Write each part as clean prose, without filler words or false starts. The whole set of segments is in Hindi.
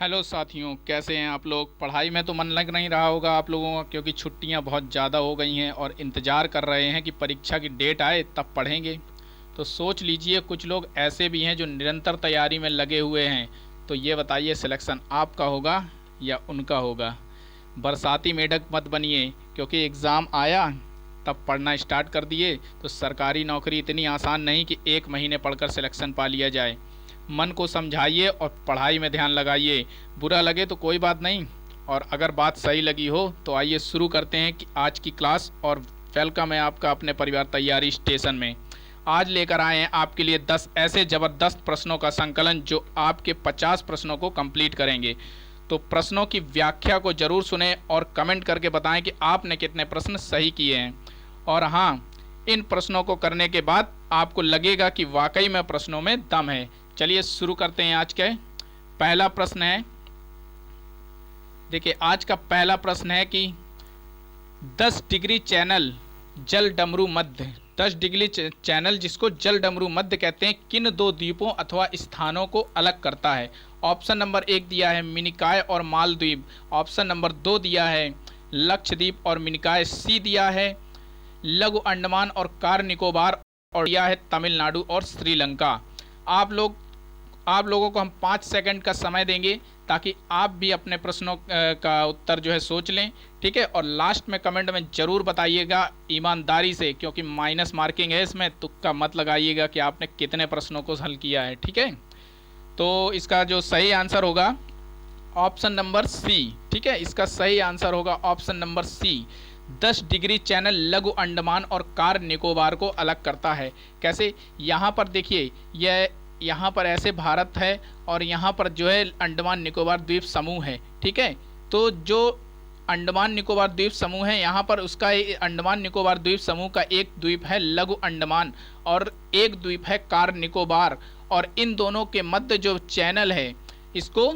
हेलो साथियों, कैसे हैं आप लोग। पढ़ाई में तो मन लग नहीं रहा होगा आप लोगों का, क्योंकि छुट्टियां बहुत ज़्यादा हो गई हैं और इंतज़ार कर रहे हैं कि परीक्षा की डेट आए तब पढ़ेंगे। तो सोच लीजिए, कुछ लोग ऐसे भी हैं जो निरंतर तैयारी में लगे हुए हैं। तो ये बताइए, सिलेक्शन आपका होगा या उनका होगा। बरसाती मेढक मत बनिए, क्योंकि एग्ज़ाम आया तब पढ़ना स्टार्ट कर दिए तो सरकारी नौकरी इतनी आसान नहीं कि 1 महीने पढ़कर सिलेक्शन पा लिया जाए। मन को समझाइए और पढ़ाई में ध्यान लगाइए। बुरा लगे तो कोई बात नहीं, और अगर बात सही लगी हो तो आइए शुरू करते हैं कि आज की क्लास। और वेलकम है आपका अपने परिवार तैयारी स्टेशन में। आज लेकर आए हैं आपके लिए 10 ऐसे ज़बरदस्त प्रश्नों का संकलन जो आपके 50 प्रश्नों को कंप्लीट करेंगे। तो प्रश्नों की व्याख्या को जरूर सुने और कमेंट करके बताएं कि आपने कितने प्रश्न सही किए हैं। और हाँ, इन प्रश्नों को करने के बाद आपको लगेगा कि वाकई में प्रश्नों में दम है। चलिए शुरू करते हैं। आज के पहला प्रश्न है, देखिए आज का पहला प्रश्न है कि 10 डिग्री चैनल जल डमरू मध्य, 10 डिग्री चैनल जिसको जल डमरू मध्य कहते हैं, किन दो द्वीपों अथवा स्थानों को अलग करता है। ऑप्शन नंबर 1 दिया है मिनिकॉय और मालदीव। ऑप्शन नंबर 2 दिया है लक्षद्वीप और मिनिकॉय। सी दिया है लघु अंडमान और कार निकोबार, और दिया है तमिलनाडु और श्रीलंका। आप लोगों को हम 5 सेकंड का समय देंगे ताकि आप भी अपने प्रश्नों का उत्तर जो है सोच लें, ठीक है। और लास्ट में कमेंट में ज़रूर बताइएगा ईमानदारी से, क्योंकि माइनस मार्किंग है इसमें, तुक्का मत लगाइएगा कि आपने कितने प्रश्नों को हल किया है, ठीक है। तो इसका जो सही आंसर होगा ऑप्शन नंबर सी, ठीक है। इसका सही आंसर होगा option number C. 10 degree channel लघु अंडमान और कार निकोबार को अलग करता है। कैसे, यहाँ पर देखिए, यह यहाँ पर ऐसे भारत है और यहाँ पर जो है अंडमान निकोबार द्वीप समूह है, ठीक है। तो जो अंडमान निकोबार द्वीप समूह है, यहाँ पर उसका अंडमान निकोबार द्वीप समूह का एक द्वीप है लघु अंडमान और एक द्वीप है कार निकोबार, और इन दोनों के मध्य जो चैनल है इसको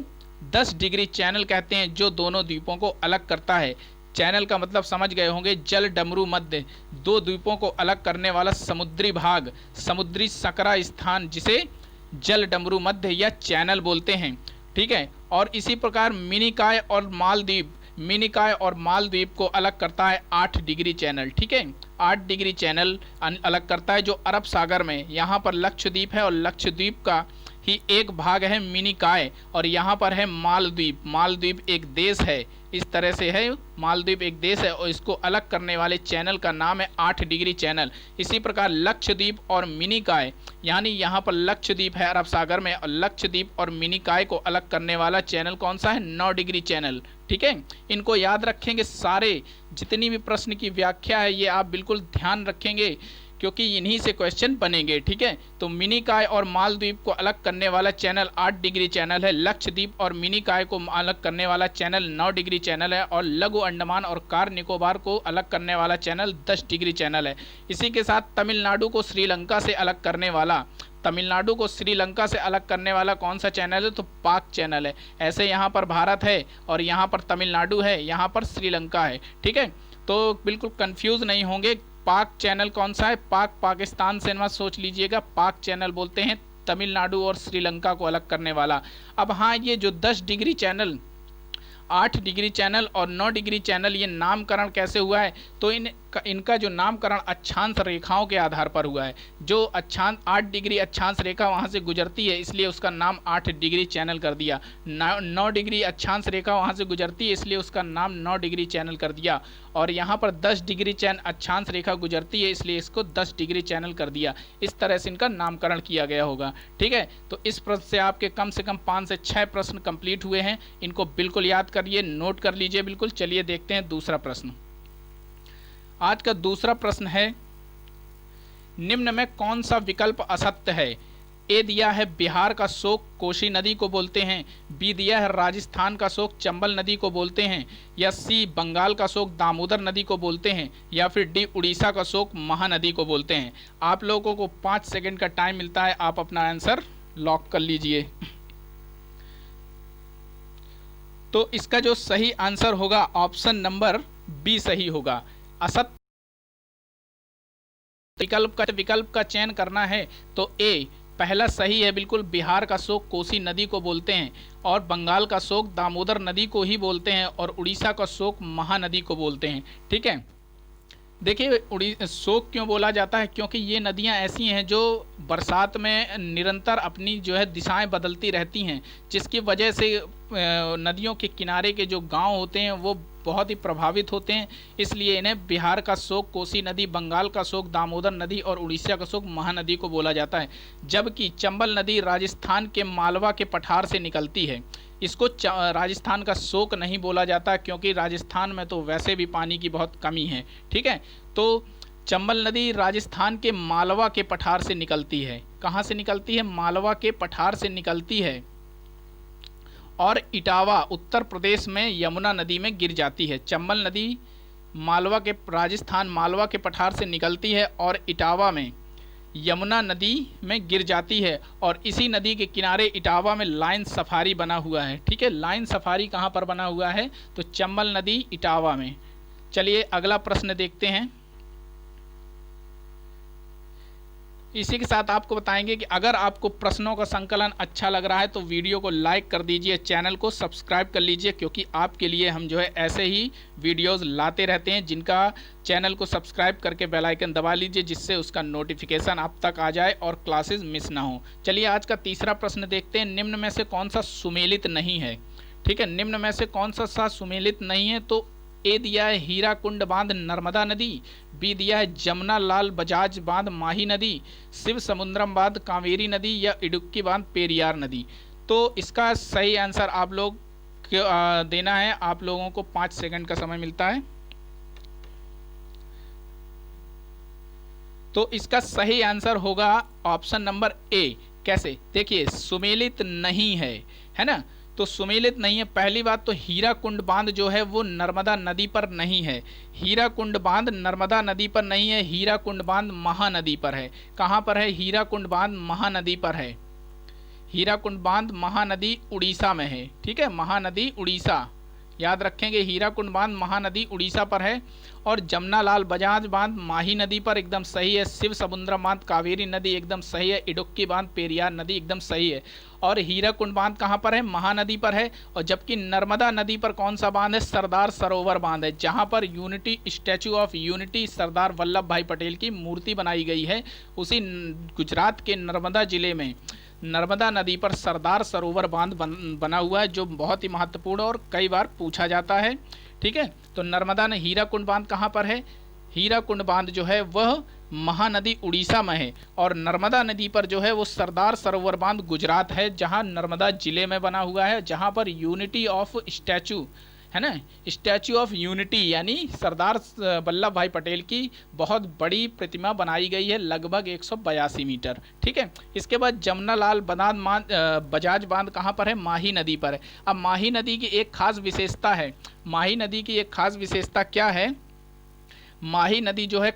10 डिग्री चैनल कहते हैं, जो दोनों द्वीपों को अलग करता है। चैनल का मतलब समझ गए होंगे, जल डमरू मध्य, दो द्वीपों को अलग करने वाला समुद्री भाग, समुद्री सकरा स्थान, जिसे जल डमरू मध्य या चैनल बोलते हैं, ठीक है। और इसी प्रकार मिनिकॉय और मालदीव, मिनिकॉय और मालदीव को अलग करता है 8 डिग्री चैनल, ठीक है। 8 डिग्री चैनल अलग करता है, जो अरब सागर में, यहाँ पर लक्षद्वीप है और लक्षद्वीप का ही एक भाग है मिनिकॉय, और यहाँ पर है मालदीव। मालदीव एक देश है, इस तरह से है, मालदीव एक देश है और इसको अलग करने वाले चैनल का नाम है 8 डिग्री चैनल। इसी प्रकार लक्षद्वीप और मिनिकॉय, यानी यहाँ पर लक्षद्वीप है अरब सागर में, और लक्षद्वीप और मिनिकॉय को अलग करने वाला चैनल कौन सा है, 9 डिग्री चैनल, ठीक है। इनको याद रखेंगे सारे, जितनी भी प्रश्न की व्याख्या है ये आप बिल्कुल ध्यान रखेंगे, क्योंकि इन्हीं से क्वेश्चन बनेंगे, ठीक है। तो मिनिकॉय और मालदीव को अलग करने वाला चैनल 8 डिग्री चैनल है, लक्षद्वीप और मिनिकॉय को अलग करने वाला चैनल 9 डिग्री चैनल है, और लघु अंडमान और कार निकोबार को अलग करने वाला चैनल 10 डिग्री चैनल है। इसी के साथ तमिलनाडु को श्रीलंका से अलग करने वाला, तमिलनाडु को श्रीलंका से अलग करने वाला कौन सा चैनल है, तो पाक चैनल है। ऐसे यहाँ पर भारत है और यहाँ पर तमिलनाडु है, यहाँ पर श्रीलंका है, ठीक है। तो बिल्कुल कंफ्यूज नहीं होंगे। पाक चैनल कौन सा है, पाक पाकिस्तान से मत सोच लीजिएगा, पाक चैनल बोलते हैं तमिलनाडु और श्रीलंका को अलग करने वाला। अब हाँ, ये जो 10 डिग्री चैनल, 8 डिग्री चैनल और 9 डिग्री चैनल, ये नामकरण कैसे हुआ है, तो इनका जो नामकरण अक्षांश रेखाओं के आधार पर हुआ है। जो 8 डिग्री अक्षांश रेखा वहाँ से गुजरती है, इसलिए उसका नाम 8 डिग्री चैनल कर दिया। 9 डिग्री अक्षांश रेखा वहाँ से गुजरती है, इसलिए उसका नाम 9 डिग्री चैनल कर दिया। और यहाँ पर 10 डिग्री अक्षांश रेखा गुजरती है, इसलिए इसको 10 डिग्री चैनल कर दिया। इस तरह से इनका नामकरण किया गया होगा, ठीक है। तो इस प्रश्न से आपके कम से कम 5 से 6 प्रश्न कंप्लीट हुए हैं। इनको बिल्कुल याद करिए, नोट कर लीजिए बिल्कुल। चलिए देखते हैं दूसरा प्रश्न। आज का दूसरा प्रश्न है, निम्न में कौन सा विकल्प असत्य है। ए दिया है बिहार का शोक कोसी नदी को बोलते हैं, बी दिया है राजस्थान का शोक चंबल नदी को बोलते हैं, या सी बंगाल का शोक दामोदर नदी को बोलते हैं, या फिर डी उड़ीसा का शोक महानदी को बोलते हैं। आप लोगों को 5 सेकंड का टाइम मिलता है, आप अपना आंसर लॉक कर लीजिए। तो इसका जो सही आंसर होगा ऑप्शन नंबर बी सही होगा। असत्य विकल्प का चयन करना है तो ए पहला सही है बिल्कुल। बिहार का शोक कोसी नदी को बोलते हैं, और बंगाल का शोक दामोदर नदी को ही बोलते हैं, और उड़ीसा का शोक महानदी को बोलते हैं। ठीक है, देखिए शोक क्यों बोला जाता है, क्योंकि ये नदियां ऐसी हैं जो बरसात में निरंतर अपनी जो है दिशाएं बदलती रहती हैं, जिसकी वजह से नदियों के किनारे के जो गांव होते हैं वो बहुत ही प्रभावित होते हैं। इसलिए इन्हें बिहार का शोक कोसी नदी, बंगाल का शोक दामोदर नदी और उड़ीसा का शोक महानदी को बोला जाता है। जबकि चंबल नदी राजस्थान के मालवा के पठार से निकलती है, इसको राजस्थान का शोक नहीं बोला जाता, क्योंकि राजस्थान में तो वैसे भी पानी की बहुत कमी है। ठीक है, तो चंबल नदी राजस्थान के मालवा के पठार से निकलती है। कहाँ से निकलती है? मालवा के पठार से निकलती है, और इटावा उत्तर प्रदेश में यमुना नदी में गिर जाती है। चंबल नदी मालवा के राजस्थान मालवा के पठार से निकलती है और इटावा में यमुना नदी में गिर जाती है, और इसी नदी के किनारे इटावा में लाइन सफारी बना हुआ है। ठीक है, लाइन सफारी कहाँ पर बना हुआ है? तो चंबल नदी इटावा में। चलिए अगला प्रश्न देखते हैं। इसी के साथ आपको बताएंगे कि अगर आपको प्रश्नों का संकलन अच्छा लग रहा है तो वीडियो को लाइक कर दीजिए, चैनल को सब्सक्राइब कर लीजिए, क्योंकि आपके लिए हम जो है ऐसे ही वीडियोस लाते रहते हैं। जिनका चैनल को सब्सक्राइब करके बेल आइकन दबा लीजिए, जिससे उसका नोटिफिकेशन आप तक आ जाए और क्लासेस मिस ना हो। चलिए आज का तीसरा प्रश्न देखते हैं। निम्न में से कौन सा सुमेलित नहीं है? ठीक है, निम्न में से कौन सा सुमेलित नहीं है? तो ए दिया है हीराकुंड बांध नर्मदा नदी, बी दिया है जमुना लाल बजाज बांध माही नदी, शिव समुद्रम बांध कावेरी नदी, या इडुक्की बांध पेरियार नदी। तो इसका सही आंसर आप लोग देना है। आप लोगों को 5 सेकंड का समय मिलता है। तो इसका सही आंसर होगा ऑप्शन नंबर ए। कैसे? देखिए सुमेलित नहीं है ना, तो सुमेलित नहीं है। पहली बात तो हीराकुंड बांध जो है वो नर्मदा नदी पर नहीं है। हीराकुंड बांध नर्मदा नदी पर नहीं है, हीराकुंड बांध महानदी पर है। कहाँ पर है? हीराकुंड बांध महानदी पर है। हीराकुंड बांध महानदी उड़ीसा में है। ठीक है, महानदी उड़ीसा, याद रखेंगे। हीराकुंड बांध महानदी उड़ीसा पर है। और जमुना लाल बजाज बांध माही नदी पर एकदम सही है। शिव समुद्रम बांध कावेरी नदी एकदम सही है। इडुक्की बांध पेरियार नदी एकदम सही है। और हीराकुंड बांध कहाँ पर है? महानदी पर है। और जबकि नर्मदा नदी पर कौन सा बांध है? सरदार सरोवर बांध है, जहाँ पर unity statue of unity Sardar Vallabh भाई पटेल की मूर्ति बनाई गई है। उसी गुजरात के नर्मदा जिले में नर्मदा नदी पर सरदार सरोवर बांध बना हुआ है, जो बहुत ही महत्वपूर्ण और कई बार पूछा जाता है। ठीक है, तो नर्मदा ने हीराकुंड बांध कहाँ पर है? हीराकुंड बांध जो है वह महानदी उड़ीसा में है, और नर्मदा नदी पर जो है वो सरदार सरोवर बांध गुजरात है, जहाँ नर्मदा जिले में बना हुआ है, जहाँ पर यूनिटी ऑफ स्टैचू है ना, स्टैचू ऑफ यूनिटी यानी सरदार वल्लभ भाई पटेल की बहुत बड़ी प्रतिमा बनाई गई है, लगभग 182 मीटर। ठीक है, इसके बाद जमुना लाल बजाज बांध कहाँ पर है? माही नदी पर है। अब माही नदी की एक खास विशेषता है। माही नदी की एक खास विशेषता क्या है? माही नदी जो है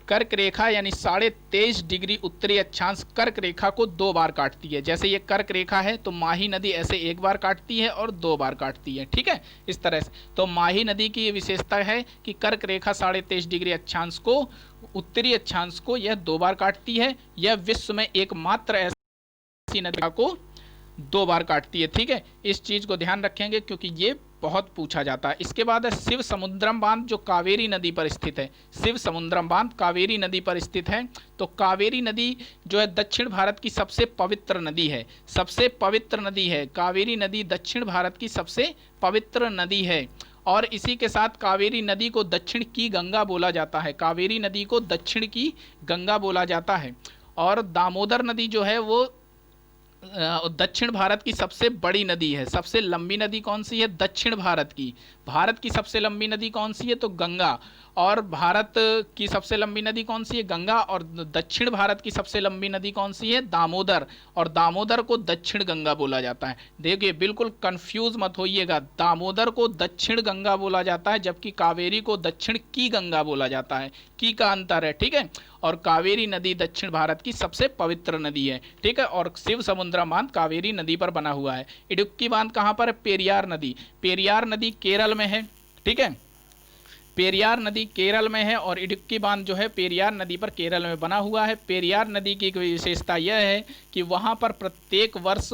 कर्क रेखा यानी 23.5 डिग्री उत्तरी अक्षांश कर्क रेखा को 2 बार काटती है। जैसे ये कर्क रेखा है तो माही नदी ऐसे 1 बार काटती है और 2 बार काटती है। ठीक है, इस तरह से। तो माही नदी की ये विशेषता है कि कर्क रेखा 23.5 डिग्री अक्षांश को, उत्तरी अक्षांश को यह 2 बार काटती है। यह विश्व में एकमात्र ऐसी नदी को 2 बार काटती है। ठीक है, इस चीज को ध्यान रखेंगे क्योंकि ये बहुत पूछा जाता है। इसके बाद है शिव समुद्रम बांध, जो कावेरी नदी पर स्थित है। शिव समुद्रम बांध कावेरी नदी पर स्थित है। तो कावेरी नदी जो है दक्षिण भारत की सबसे पवित्र नदी है, सबसे पवित्र नदी है। कावेरी नदी दक्षिण भारत की सबसे पवित्र नदी है। और इसी के साथ कावेरी नदी को दक्षिण की गंगा बोला जाता है। कावेरी नदी को दक्षिण की गंगा बोला जाता है। और दामोदर नदी जो है वो दक्षिण भारत की सबसे बड़ी नदी है। सबसे लंबी नदी कौन सी है? दक्षिण भारत की। भारत की सबसे लंबी नदी कौन सी है? तो गंगा। और भारत की सबसे लंबी नदी कौन सी है? गंगा। और दक्षिण भारत की सबसे लंबी नदी कौन सी है? दामोदर। और दामोदर को दक्षिण गंगा बोला जाता है। देखिए बिल्कुल कंफ्यूज मत होइएगा, दामोदर को दक्षिण गंगा बोला जाता है, जबकि कावेरी को दक्षिण की गंगा बोला जाता है। की का अंतर है। ठीक है, और कावेरी नदी दक्षिण भारत की सबसे पवित्र नदी है। ठीक है, और शिव समुद्रम बांध कावेरी नदी पर बना हुआ है। इडुक्की बांध कहाँ पर है? पेरियार नदी। पेरियार नदी केरल में है। ठीक है, पेरियार नदी केरल में है और इडुक्की बांध जो है पेरियार नदी पर केरल में बना हुआ है। पेरियार नदी की एक विशेषता यह है कि वहाँ पर प्रत्येक वर्ष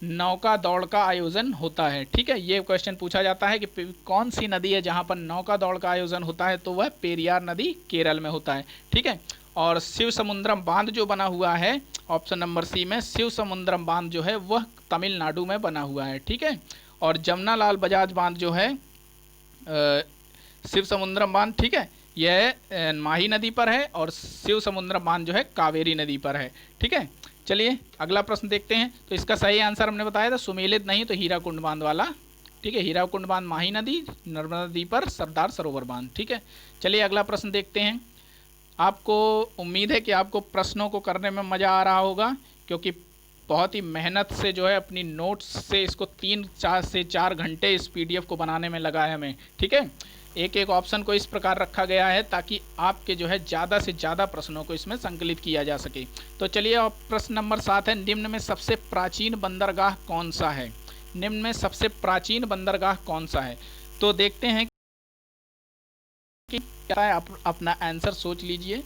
नौका दौड़ का आयोजन होता है। ठीक है, ये क्वेश्चन पूछा जाता है कि कौन सी नदी है जहाँ पर नौका दौड़ का आयोजन होता है, तो वह पेरियार नदी केरल में होता है। ठीक है, और शिव समुद्रम बांध जो बना हुआ है ऑप्शन नंबर सी में, शिव समुद्रम बांध जो है वह तमिलनाडु में बना हुआ है। ठीक है, और जमनालाल बजाज बांध जो है शिव समुद्रम बांध, ठीक है, यह माही नदी पर है और शिव समुद्रम बांध जो है कावेरी नदी पर है। ठीक है, चलिए अगला प्रश्न देखते हैं। तो इसका सही आंसर हमने बताया था सुमेलित नहीं तो हीराकुंड बांध वाला। ठीक है, हीराकुंड बांध माही नदी, नर्मदा नदी पर सरदार सरोवर बांध। ठीक है, चलिए अगला प्रश्न देखते हैं। आपको उम्मीद है कि आपको प्रश्नों को करने में मज़ा आ रहा होगा, क्योंकि बहुत ही मेहनत से जो है अपनी नोट्स से इसको 3 से 4 घंटे इस पीडीएफ को बनाने में लगा है हमें। ठीक है, एक एक ऑप्शन को इस प्रकार रखा गया है ताकि आपके जो है ज़्यादा से ज़्यादा प्रश्नों को इसमें संकलित किया जा सके। तो चलिए अब प्रश्न नंबर 7 है, निम्न में सबसे प्राचीन बंदरगाह कौन सा है? निम्न में सबसे प्राचीन बंदरगाह कौन सा है? तो देखते हैं कि क्या है, आप अपना आंसर सोच लीजिए।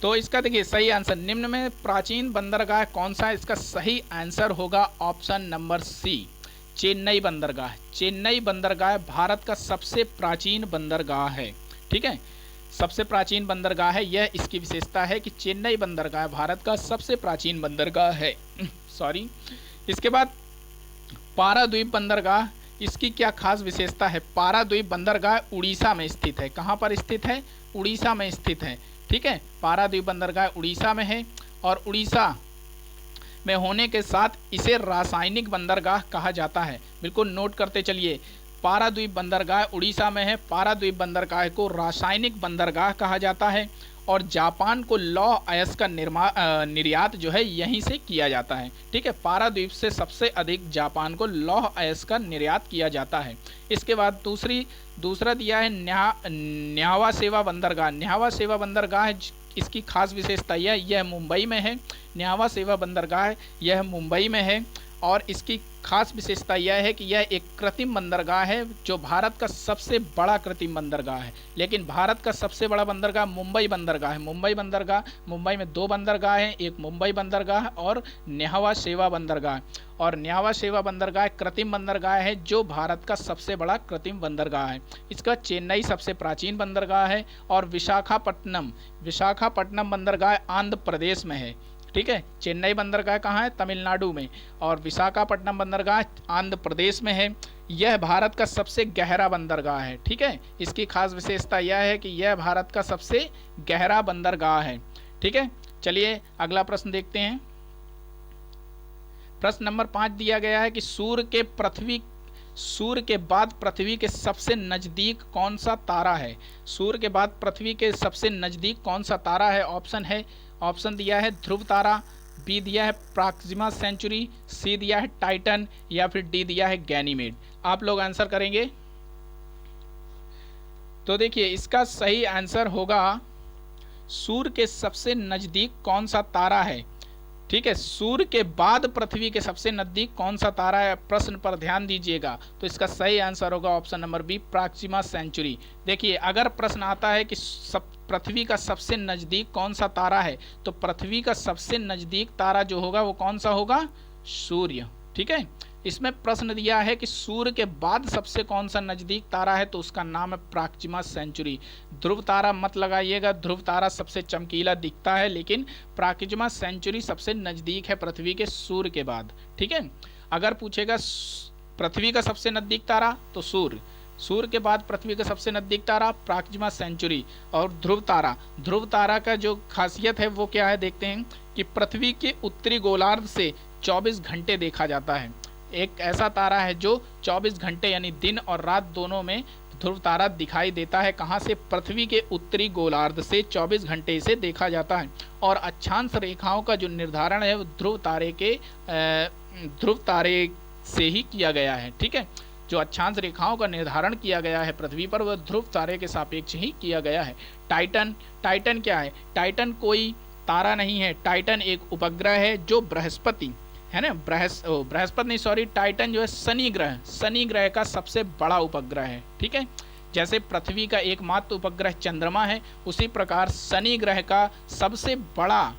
तो इसका देखिए सही आंसर, निम्न में प्राचीन बंदरगाह कौन सा है? इसका सही आंसर होगा ऑप्शन नंबर सी, चेन्नई बंदरगाह। चेन्नई बंदरगाह भारत का सबसे प्राचीन बंदरगाह है। ठीक है, सबसे प्राचीन बंदरगाह है, यह इसकी विशेषता है कि चेन्नई बंदरगाह भारत का सबसे प्राचीन बंदरगाह है। सॉरी। इसके बाद पाराद्वीप बंदरगाह, इसकी क्या खास विशेषता है? पाराद्वीप बंदरगाह उड़ीसा में स्थित है। कहाँ पर स्थित है? उड़ीसा में स्थित है। ठीक है, पाराद्वीप बंदरगाह उड़ीसा में है और उड़ीसा में होने के साथ इसे रासायनिक बंदरगाह कहा जाता है। बिल्कुल नोट करते चलिए, पाराद्वीप बंदरगाह उड़ीसा में है, पाराद्वीप बंदरगाह को रासायनिक बंदरगाह कहा जाता है और जापान को लौह अयस्क का निर्यात जो है यहीं से किया जाता है। ठीक है, पाराद्वीप से सबसे अधिक जापान को लौह अयस्क का निर्यात किया जाता है। इसके बाद दूसरा दिया है न्यावा सेवा बंदरगाह। न्यावा सेवा बंदरगाह इसकी खास विशेषता यह मुंबई में है। न्यावा सेवा बंदरगाह यह मुंबई में है और इसकी खास विशेषता यह है कि यह एक कृत्रिम बंदरगाह है जो भारत का सबसे बड़ा कृत्रिम बंदरगाह है। लेकिन भारत का सबसे बड़ा बंदरगाह मुंबई बंदरगाह है। मुंबई में 2 बंदरगाह हैं, एक मुंबई बंदरगाह और न्यावा सेवा बंदरगाह। और न्यावा सेवा बंदरगाह कृत्रिम बंदरगाह है जो भारत का सबसे बड़ा कृत्रिम बंदरगाह है। इसका चेन्नई सबसे प्राचीन बंदरगाह है और विशाखापट्टनम बंदरगाह आंध्र प्रदेश में है। ठीक है, चेन्नई बंदरगाह कहाँ है? तमिलनाडु में, और विशाखापट्टनम बंदरगाह आंध्र प्रदेश में है। यह भारत का सबसे गहरा बंदरगाह है। ठीक है, इसकी खास विशेषता यह है कि यह भारत का सबसे गहरा बंदरगाह है। ठीक है, चलिए अगला प्रश्न देखते हैं। प्रश्न नंबर 5 दिया गया है कि सूर्य के बाद पृथ्वी के सबसे नज़दीक कौन सा तारा है? सूर्य के बाद पृथ्वी के सबसे नज़दीक कौन सा तारा है? ऑप्शन दिया है ध्रुव तारा, बी दिया है प्रॉक्सिमा सेंचुरी, सी दिया है टाइटन या फिर डी दिया है गैनीमेड। आप लोग आंसर करेंगे। तो देखिए इसका सही आंसर होगा सूर्य के सबसे नज़दीक कौन सा तारा है। ठीक है, सूर्य के बाद पृथ्वी के सबसे नज़दीक कौन सा तारा है, प्रश्न पर ध्यान दीजिएगा। तो इसका सही आंसर होगा option number B, Proxima Centauri. देखिए अगर प्रश्न आता है कि पृथ्वी का सबसे नज़दीक कौन सा तारा है, तो पृथ्वी का सबसे नज़दीक तारा जो होगा वो कौन सा होगा? सूर्य। ठीक है, इसमें प्रश्न दिया है कि सूर्य के बाद सबसे कौन सा नज़दीक तारा है, तो उसका नाम है प्रॉक्सिमा सेंचुरी। ध्रुव तारा मत लगाइएगा, ध्रुव तारा सबसे चमकीला दिखता है, लेकिन प्रॉक्सिमा सेंचुरी सबसे नज़दीक है पृथ्वी के सूर्य के बाद। ठीक है, अगर पूछेगा पृथ्वी का सबसे नज़दीक तारा तो सूर्य के बाद पृथ्वी का सबसे नज़दीक तारा प्रॉक्सिमा सेंचुरी। और ध्रुव तारा का जो खासियत है वो क्या है, देखते हैं कि पृथ्वी के उत्तरी गोलार्ध से 24 घंटे देखा जाता है। एक ऐसा तारा है जो 24 घंटे यानी दिन और रात दोनों में ध्रुव तारा दिखाई देता है। कहाँ से? पृथ्वी के उत्तरी गोलार्ध से 24 घंटे इसे देखा जाता है। और अक्षांश रेखाओं का जो निर्धारण है वो ध्रुव तारे से ही किया गया है। ठीक है, जो अक्षांश रेखाओं का निर्धारण किया गया है पृथ्वी पर वह ध्रुव तारे के सापेक्ष ही किया गया है। टाइटन क्या है? टाइटन कोई तारा नहीं है, टाइटन एक उपग्रह है जो है ना। बृहस्पति नहीं, सॉरी, टाइटन जो है शनि ग्रह का सबसे बड़ा उपग्रह है। ठीक है, जैसे पृथ्वी का एकमात्र उपग्रह चंद्रमा है, उसी प्रकार शनि ग्रह का सबसे बड़ा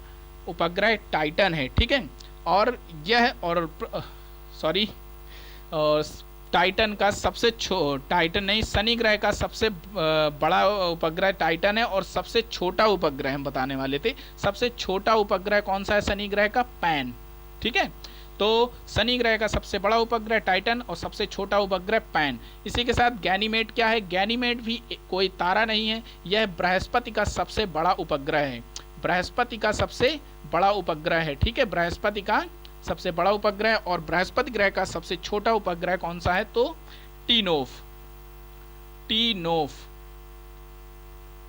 उपग्रह टाइटन है। ठीक है, और यह और सॉरी और टाइटन का सबसे टाइटन नहीं, शनि ग्रह का सबसे बड़ा उपग्रह टाइटन है, और सबसे छोटा उपग्रह हम बताने वाले थे। सबसे छोटा उपग्रह कौन सा है शनि ग्रह का? पैन। ठीक है, तो शनि ग्रह का सबसे बड़ा उपग्रह टाइटन और सबसे छोटा उपग्रह पैन। इसी के साथ गैनीमेड क्या है? गैनीमेड भी कोई तारा नहीं है, यह बृहस्पति का सबसे बड़ा उपग्रह है। बृहस्पति का सबसे बड़ा उपग्रह है। ठीक है, बृहस्पति का सबसे बड़ा उपग्रह, और बृहस्पति ग्रह का सबसे छोटा उपग्रह कौन सा है? तो टीनोफ।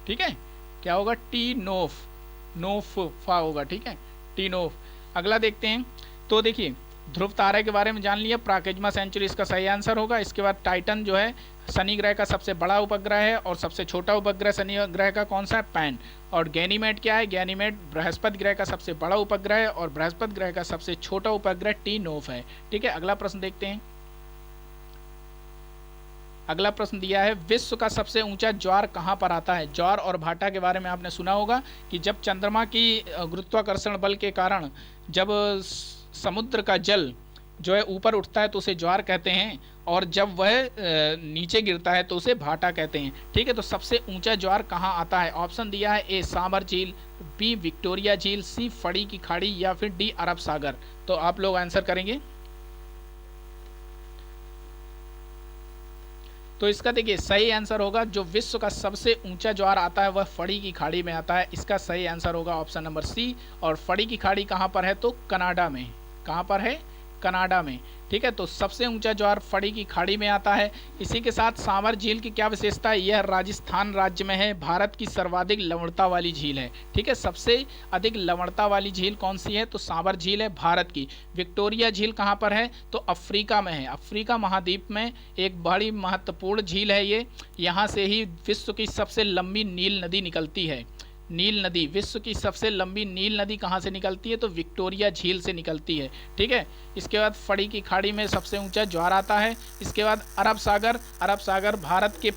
ठीक है, क्या होगा? टीनोफ, नोफा होगा। ठीक है, टीनोफ। अगला देखते हैं। तो देखिए, ध्रुव तारे के बारे में जान लिया, प्राकेजमा सेंचुरी इसका सही आंसर होगा। इसके बाद टाइटन जो है शनि ग्रह का सबसे बड़ा उपग्रह है, और सबसे छोटा उपग्रह शनि ग्रह का कौन सा है? पैन। और गैनीमेड क्या है? गैनीमेड बृहस्पति ग्रह का सबसे बड़ा उपग्रह है, और बृहस्पति ग्रह का सबसे छोटा उपग्रह टीनोफ है। ठीक है, अगला प्रश्न देखते हैं। अगला प्रश्न दिया है, विश्व का सबसे ऊंचा ज्वार कहाँ पर आता है? ज्वार और भाटा के बारे में आपने सुना होगा कि जब चंद्रमा की गुरुत्वाकर्षण बल के कारण जब समुद्र का जल जो है ऊपर उठता है तो उसे ज्वार कहते हैं, और जब वह नीचे गिरता है तो उसे भाटा कहते हैं। ठीक है, तो सबसे ऊंचा ज्वार कहाँ आता है? ऑप्शन दिया है, ए सांबर झील, बी विक्टोरिया झील, सी फड़ी की खाड़ी, या फिर डी अरब सागर। तो आप लोग आंसर करेंगे। तो इसका देखिए सही आंसर होगा, जो विश्व का सबसे ऊंचा ज्वार आता है वह फड़ी की खाड़ी में आता है। इसका सही आंसर होगा ऑप्शन नंबर सी। और फड़ी की खाड़ी कहाँ पर है? तो कनाडा में। कहाँ पर है? कनाडा में। ठीक है, तो सबसे ऊंचा ज्वार फड़ी की खाड़ी में आता है। इसी के साथ सांबर झील की क्या विशेषता है? यह राजस्थान राज्य में है, भारत की सर्वाधिक लवणता वाली झील है। ठीक है, सबसे अधिक लवणता वाली झील कौन सी है? तो सांबर झील है भारत की। विक्टोरिया झील कहाँ पर है? तो अफ्रीका में है। अफ्रीका महाद्वीप में एक बड़ी महत्वपूर्ण झील है ये। यहाँ से ही विश्व की सबसे लंबी नील नदी निकलती है। नील नदी, विश्व की सबसे लंबी नील नदी कहाँ से निकलती है? तो विक्टोरिया झील से निकलती है। ठीक है, इसके बाद फड़ी की खाड़ी में सबसे ऊंचा ज्वार आता है। इसके बाद अरब सागर। अरब सागर भारत के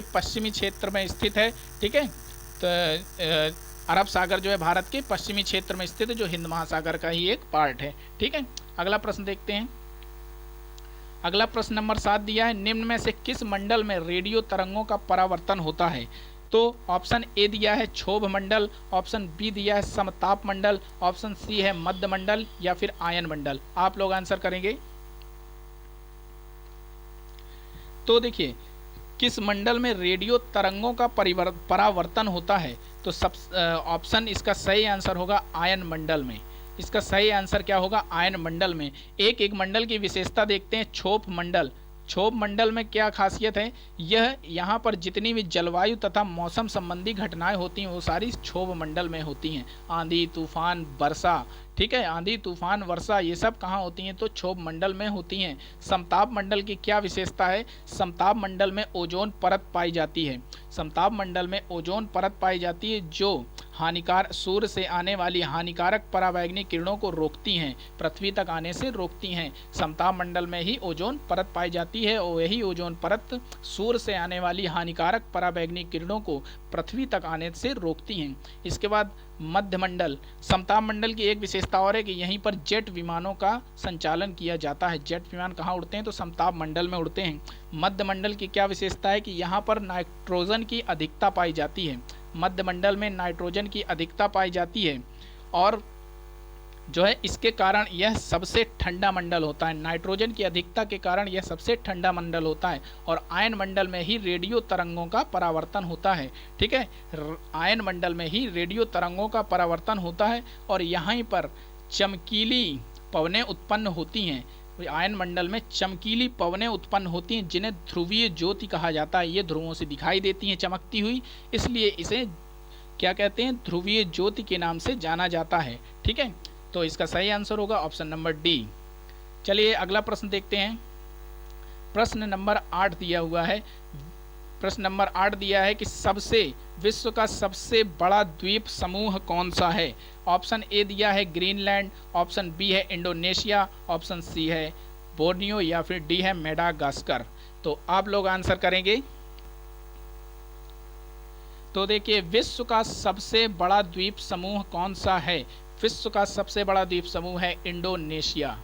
पश्चिमी क्षेत्र में स्थित है। ठीक है, तो अरब सागर जो है भारत के पश्चिमी क्षेत्र में स्थित है, जो हिंद महासागर का ही एक पार्ट है। ठीक है, अगला प्रश्न देखते हैं। अगला प्रश्न नंबर 7 दिया है, निम्न में से किस मंडल में रेडियो तरंगों का परावर्तन होता है? तो ऑप्शन ए दिया है क्षोभ मंडल, ऑप्शन बी दिया है समताप मंडल, ऑप्शन सी है मध्य मंडल, या फिर आयन मंडल। आप लोग आंसर करेंगे। तो देखिए, किस मंडल में रेडियो तरंगों का परावर्तन होता है? तो सब ऑप्शन इसका सही आंसर होगा आयन मंडल में। इसका सही आंसर क्या होगा? आयन मंडल में। एक एक मंडल की विशेषता देखते हैं। क्षोभ मंडल, क्षोभ मंडल में क्या खासियत है? यह यहाँ पर जितनी भी जलवायु तथा मौसम संबंधी घटनाएं होती हैं वो सारी क्षोभ मंडल में होती हैं। आंधी तूफान वर्षा, ठीक है, आंधी तूफान वर्षा ये सब कहाँ होती हैं? तो क्षोभ मंडल में होती हैं। समताप मंडल की क्या विशेषता है? समताप मंडल में ओजोन परत पाई जाती है। समताप मंडल में ओजोन परत पाई जाती है, जो सूर्य से आने वाली हानिकारक पराबैंगनी किरणों को रोकती हैं, पृथ्वी तक आने से रोकती हैं। समताप मंडल में ही ओजोन परत पाई जाती है, और यही ओजोन परत सूर्य से आने वाली हानिकारक पराबैंगनी किरणों को पृथ्वी तक आने से रोकती हैं। इसके बाद मध्य मंडल। समताप मंडल की एक विशेषता और है कि यहीं पर जेट विमानों का संचालन किया जाता है। जेट विमान कहाँ उड़ते हैं? तो समताप मंडल में उड़ते हैं। मध्य मंडल की क्या विशेषता है? कि यहाँ पर नाइट्रोजन की अधिकता पाई जाती है। मध्य मंडल में नाइट्रोजन की अधिकता पाई जाती है, और जो है इसके कारण यह सबसे ठंडा मंडल होता है। नाइट्रोजन की अधिकता के कारण यह सबसे ठंडा मंडल होता है, और आयन मंडल में ही रेडियो तरंगों का परावर्तन होता है। ठीक है, आयन मंडल में ही रेडियो तरंगों का परावर्तन होता है, और यहीं पर चमकीली पवनें उत्पन्न होती हैं। आयन मंडल में चमकीली पवनें उत्पन्न होती हैं, जिन्हें ध्रुवीय ज्योति कहा जाता है। ये ध्रुवों से दिखाई देती हैं चमकती हुई, इसलिए इसे क्या कहते हैं? ध्रुवीय ज्योति के नाम से जाना जाता है। ठीक है, तो इसका सही आंसर होगा ऑप्शन नंबर डी। चलिए अगला प्रश्न देखते हैं। प्रश्न नंबर 8 दिया हुआ है। प्रश्न नंबर 8 दिया है कि सबसे विश्व का सबसे बड़ा द्वीप समूह कौन सा है? ऑप्शन ए दिया है ग्रीनलैंड, ऑप्शन बी है इंडोनेशिया, ऑप्शन सी है बोर्नियो या फिर डी है मेडागास्कर। तो आप लोग आंसर करेंगे। तो देखिए, विश्व का सबसे बड़ा द्वीप समूह कौन सा है? विश्व का सबसे बड़ा द्वीप समूह है इंडोनेशिया।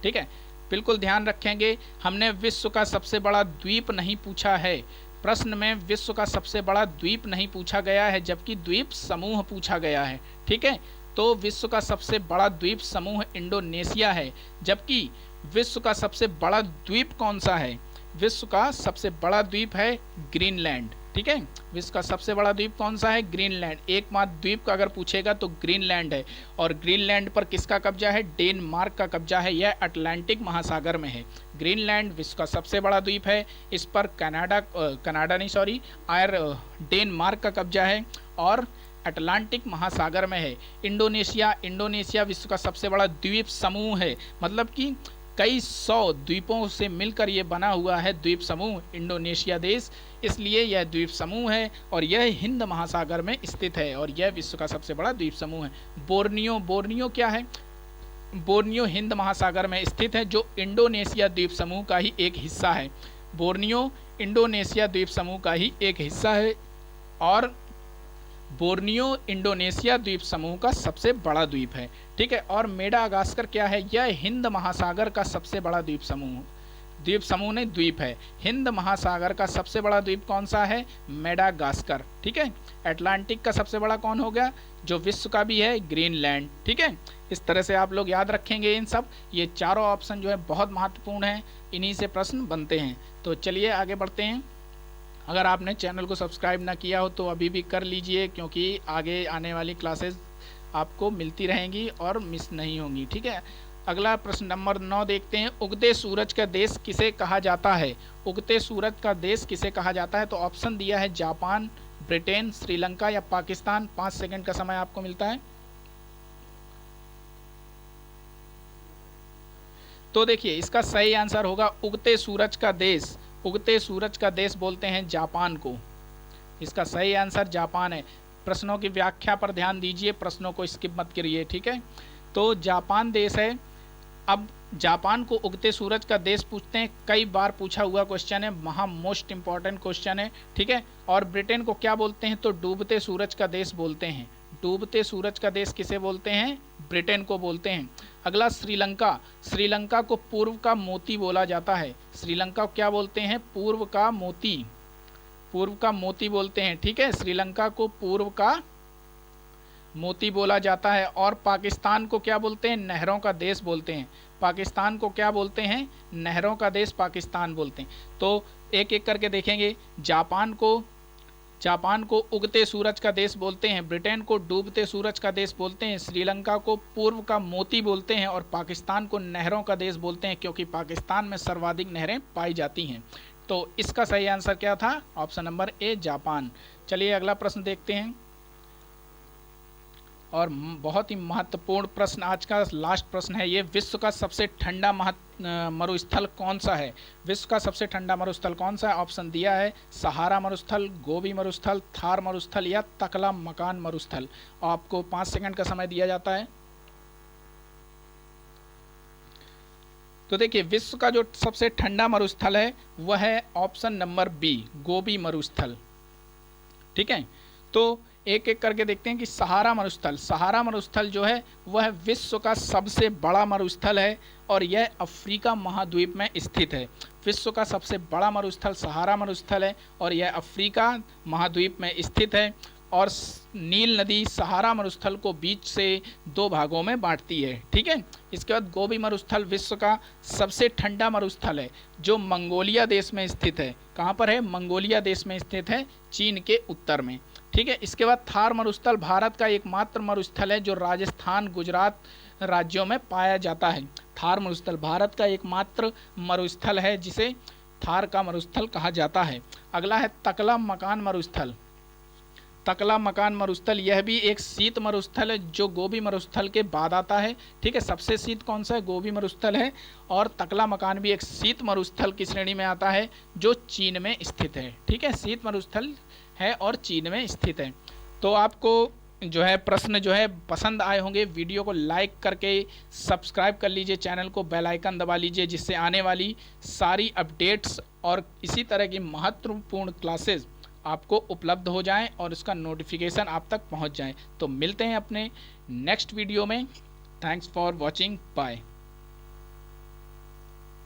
ठीक है, बिल्कुल ध्यान रखेंगे, हमने विश्व का सबसे बड़ा द्वीप नहीं पूछा है। प्रश्न में विश्व का सबसे बड़ा द्वीप नहीं पूछा गया है, जबकि द्वीप समूह पूछा गया है। ठीक है, तो विश्व का सबसे बड़ा द्वीप समूह इंडोनेशिया है, जबकि विश्व का सबसे बड़ा द्वीप कौन सा है? विश्व का सबसे बड़ा द्वीप है ग्रीनलैंड। ठीक है, विश्व का सबसे बड़ा द्वीप कौन सा है? ग्रीनलैंड। एकमात्र द्वीप का अगर पूछेगा तो ग्रीनलैंड है। और ग्रीनलैंड पर किसका कब्जा है? डेनमार्क का कब्जा है। यह अटलांटिक महासागर में है। ग्रीनलैंड विश्व का सबसे बड़ा द्वीप है। इस पर डेनमार्क का कब्जा है और अटलांटिक महासागर में है। इंडोनेशिया विश्व का सबसे बड़ा द्वीप समूह है, मतलब कि कई 100 द्वीपों से मिलकर ये बना हुआ है द्वीप समूह इंडोनेशिया देश, इसलिए यह द्वीप समूह है और यह हिंद महासागर में स्थित है और यह विश्व का सबसे बड़ा द्वीप समूह है। बोर्नियो क्या है? बोर्नियो हिंद महासागर में स्थित है, जो इंडोनेशिया द्वीप समूह का ही एक हिस्सा है। बोर्नियो इंडोनेशिया द्वीप समूह का ही एक हिस्सा है और बोर्नियो इंडोनेशिया द्वीप समूह का सबसे बड़ा द्वीप है। ठीक है, और मेडागास्कर क्या है? यह हिंद महासागर का सबसे बड़ा द्वीप समूह नहीं, द्वीप है। हिंद महासागर का सबसे बड़ा द्वीप कौन सा है? मेडागास्कर। ठीक है, अटलांटिक का सबसे बड़ा कौन हो गया? जो विश्व का भी है, ग्रीनलैंड। ठीक है, इस तरह से आप लोग याद रखेंगे इन सब। ये चारों ऑप्शन जो है बहुत महत्वपूर्ण है, इन्हीं से प्रश्न बनते हैं। तो चलिए आगे बढ़ते हैं। अगर आपने चैनल को सब्सक्राइब ना किया हो तो अभी भी कर लीजिए, क्योंकि आगे आने वाली क्लासेस आपको मिलती रहेंगी और मिस नहीं होंगी। ठीक है, अगला प्रश्न नंबर 9 देखते हैं। उगते सूरज का देश किसे कहा जाता है? उगते सूरज का देश किसे कहा जाता है? तो ऑप्शन दिया है जापान, ब्रिटेन, श्रीलंका या पाकिस्तान। 5 सेकंड का समय आपको मिलता है। तो देखिए, इसका सही आंसर होगा उगते सूरज का देश। उगते सूरज का देश बोलते हैं जापान को। इसका सही आंसर जापान है। प्रश्नों की व्याख्या पर ध्यान दीजिए, प्रश्नों को स्किप मत करिए। ठीक है, तो जापान देश है। अब जापान को उगते सूरज का देश पूछते हैं, कई बार पूछा हुआ क्वेश्चन है, मोस्ट इंपॉर्टेंट क्वेश्चन है। ठीक है, और ब्रिटेन को क्या बोलते हैं? तो डूबते सूरज का देश बोलते हैं। डूबते सूरज का देश किसे बोलते हैं? ब्रिटेन को बोलते हैं। अगला श्रीलंका को पूर्व का मोती बोला जाता है। श्रीलंका को क्या बोलते हैं? पूर्व का मोती बोलते हैं। ठीक है, श्रीलंका को पूर्व का मोती बोला जाता है। और पाकिस्तान को क्या बोलते हैं? नहरों का देश बोलते हैं। पाकिस्तान को क्या बोलते हैं? नहरों का देश पाकिस्तान बोलते हैं। तो एक एक करके देखेंगे। जापान को उगते सूरज का देश बोलते हैं, ब्रिटेन को डूबते सूरज का देश बोलते हैं, श्रीलंका को पूर्व का मोती बोलते हैं और पाकिस्तान को नहरों का देश बोलते हैं, क्योंकि पाकिस्तान में सर्वाधिक नहरें पाई जाती हैं। तो इसका सही आंसर क्या था? Option number A, Japan. चलिए अगला प्रश्न देखते हैं, और बहुत ही महत्वपूर्ण प्रश्न, आज का लास्ट प्रश्न है ये। विश्व का सबसे ठंडा मरुस्थल कौन सा है? विश्व का सबसे ठंडा मरुस्थल कौन सा है? ऑप्शन दिया है सहारा मरुस्थल, गोबी मरुस्थल, थार मरुस्थल या तकला मकान मरुस्थल। आपको 5 सेकंड का समय दिया जाता है। तो देखिए, विश्व का जो सबसे ठंडा मरुस्थल है वह है ऑप्शन नंबर बी, गोबी मरुस्थल। ठीक है, तो एक एक करके देखते हैं कि सहारा मरुस्थल जो है वह विश्व का सबसे बड़ा मरुस्थल है और यह अफ्रीका महाद्वीप में स्थित है। विश्व का सबसे बड़ा मरुस्थल सहारा मरुस्थल है और यह अफ्रीका महाद्वीप में स्थित है। और नील नदी सहारा मरुस्थल को बीच से 2 भागों में बांटती है। ठीक है, इसके बाद गोबी मरुस्थल विश्व का सबसे ठंडा मरुस्थल है, जो मंगोलिया देश में स्थित है। कहाँ पर है? मंगोलिया देश में स्थित है, चीन के उत्तर में। ठीक है, इसके बाद थार मरुस्थल भारत का एकमात्र मरुस्थल है, जो राजस्थान, गुजरात राज्यों में पाया जाता है। थार मरुस्थल भारत का एकमात्र मरुस्थल है, जिसे थार का मरुस्थल कहा जाता है। अगला है तकला मकान मरुस्थल। तकला मकान मरुस्थल यह भी एक शीत मरुस्थल है, जो गोबी मरुस्थल के बाद आता है। ठीक है, सबसे शीत कौन सा है? गोबी मरुस्थल है। और तकला मकान भी एक शीत मरुस्थल की श्रेणी में आता है, जो चीन में स्थित है। ठीक है, शीत मरुस्थल है और चीन में स्थित है। तो आपको जो है प्रश्न जो है पसंद आए होंगे। वीडियो को लाइक करके सब्सक्राइब कर लीजिए, चैनल को बेल आइकन दबा लीजिए, जिससे आने वाली सारी अपडेट्स और इसी तरह की महत्वपूर्ण क्लासेस आपको उपलब्ध हो जाएं और उसका नोटिफिकेशन आप तक पहुंच जाए। तो मिलते हैं अपने नेक्स्ट वीडियो में। Thanks for watching, bye.